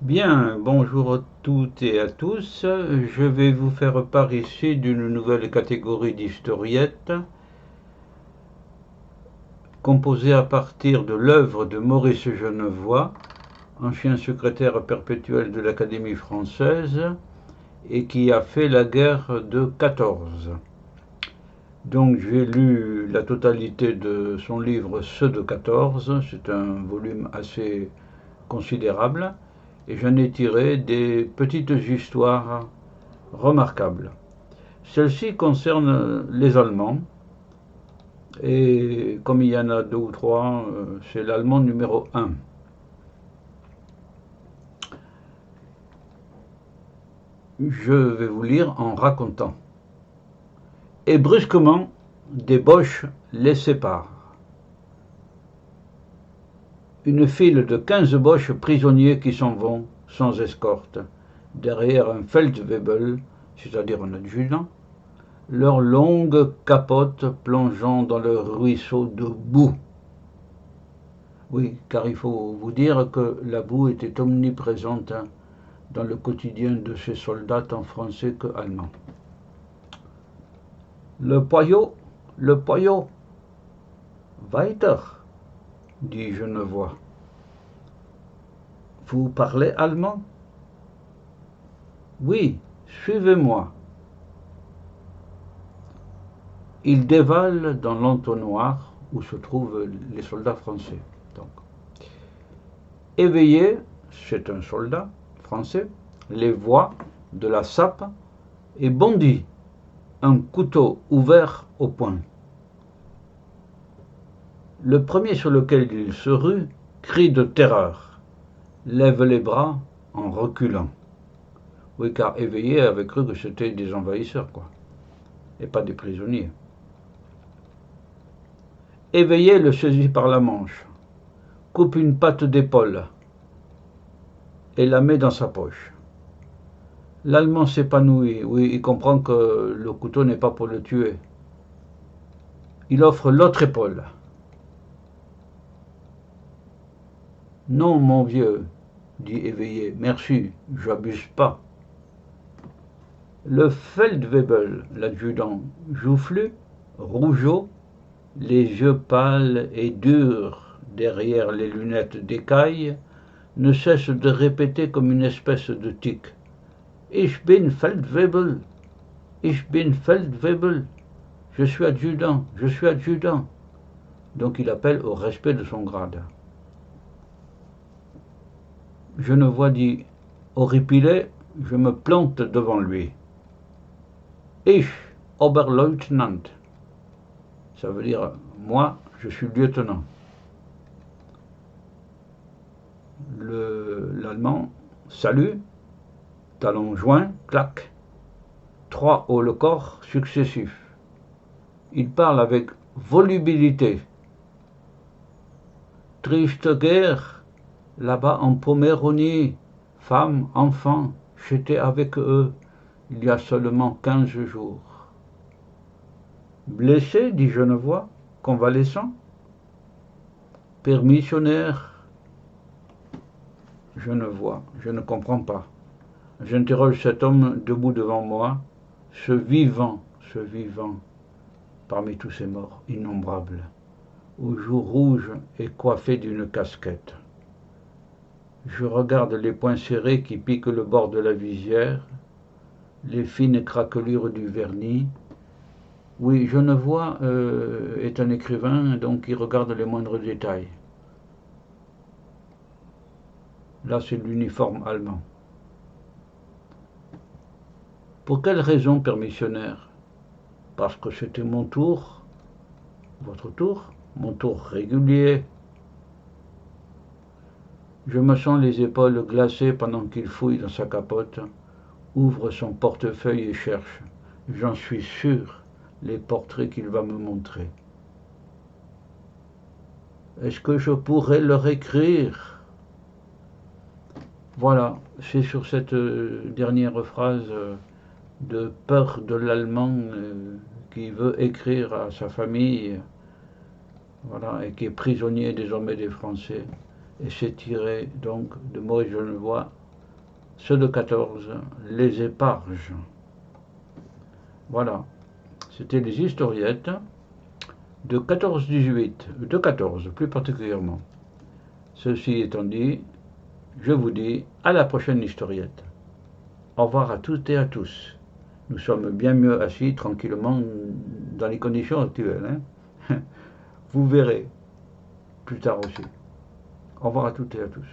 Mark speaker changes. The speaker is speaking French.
Speaker 1: Bien, bonjour à toutes et à tous. Je vais vous faire part ici d'une nouvelle catégorie d'historiettes composée à partir de l'œuvre de Maurice Genevoix, ancien secrétaire perpétuel de l'Académie française et qui a fait la guerre de 14. Donc j'ai lu la totalité de son livre Ceux de 14, c'est un volume assez considérable, et j'en ai tiré des petites histoires remarquables. Celle-ci concerne les Allemands, et comme il y en a deux ou trois, c'est l'Allemand numéro un. Je vais vous lire en racontant. Et brusquement, des Boches les séparent. Une file de 15 Boches prisonniers qui s'en vont sans escorte, derrière un Feldwebel, c'est-à-dire un adjudant, leurs longues capotes plongeant dans le ruisseau de boue. Oui, car il faut vous dire que la boue était omniprésente dans le quotidien de ces soldats tant français que allemands. Le poyot, weiter, dit Genevoix. Vous parlez allemand? Oui, suivez-moi. Il dévale dans l'entonnoir où se trouvent les soldats français. Donc, éveillé, c'est un soldat français, les voix de la sape et bondit, un couteau ouvert au poing. Le premier sur lequel il se rue crie de terreur, lève les bras en reculant. Oui, car éveillé avait cru que c'était des envahisseurs, quoi, et pas des prisonniers. Éveillé le saisit par la manche, coupe une patte d'épaule et la met dans sa poche. L'Allemand s'épanouit, oui, il comprend que le couteau n'est pas pour le tuer. Il offre l'autre épaule. Non, mon vieux, dit éveillé, merci, j'abuse pas. Le Feldwebel, l'adjudant, joufflu, rougeaud, les yeux pâles et durs derrière les lunettes d'écaille, ne cesse de répéter comme une espèce de tic. Ich bin Feldwebel, ich bin Feldwebel, je suis adjudant, je suis adjudant. Donc il appelle au respect de son grade. Genevoix dit, horripilé, je me plante devant lui. Ich, Oberleutnant. Ça veut dire, moi, je suis lieutenant. L'Allemand, salut, talons joints, clac. 3 haut le corps successifs. Il parle avec volubilité. Triste guerre, là-bas en Poméranie, femmes, enfants, j'étais avec eux il y a seulement 15 jours. Blessé, dit Genevoix, convalescent. Permissionnaire, Genevoix, je ne comprends pas. J'interroge cet homme debout devant moi, ce vivant, parmi tous ces morts innombrables, aux joues rouges et coiffé d'une casquette. Je regarde les poings serrés qui piquent le bord de la visière, les fines craquelures du vernis. Oui, Genevoix est un écrivain, donc il regarde les moindres détails. Là, c'est l'uniforme allemand. Pour quelle raison, permissionnaire? Parce que c'était mon tour, votre tour, mon tour régulier. Je me sens les épaules glacées pendant qu'il fouille dans sa capote, ouvre son portefeuille et cherche, j'en suis sûr, les portraits qu'il va me montrer. Est-ce que je pourrais leur écrire? Voilà, c'est sur cette dernière phrase de peur de l'Allemand qui veut écrire à sa famille, voilà, et qui est prisonnier désormais des Français. Et c'est tiré donc de Maurice Genevoix, ceux de 14, les éparges. Voilà, c'était les historiettes de 14-18, de 14 plus particulièrement. Ceci étant dit, je vous dis à la prochaine historiette. Au revoir à toutes et à tous. Nous sommes bien mieux assis tranquillement dans les conditions actuelles, hein. Vous verrez plus tard aussi. Au revoir à toutes et à tous.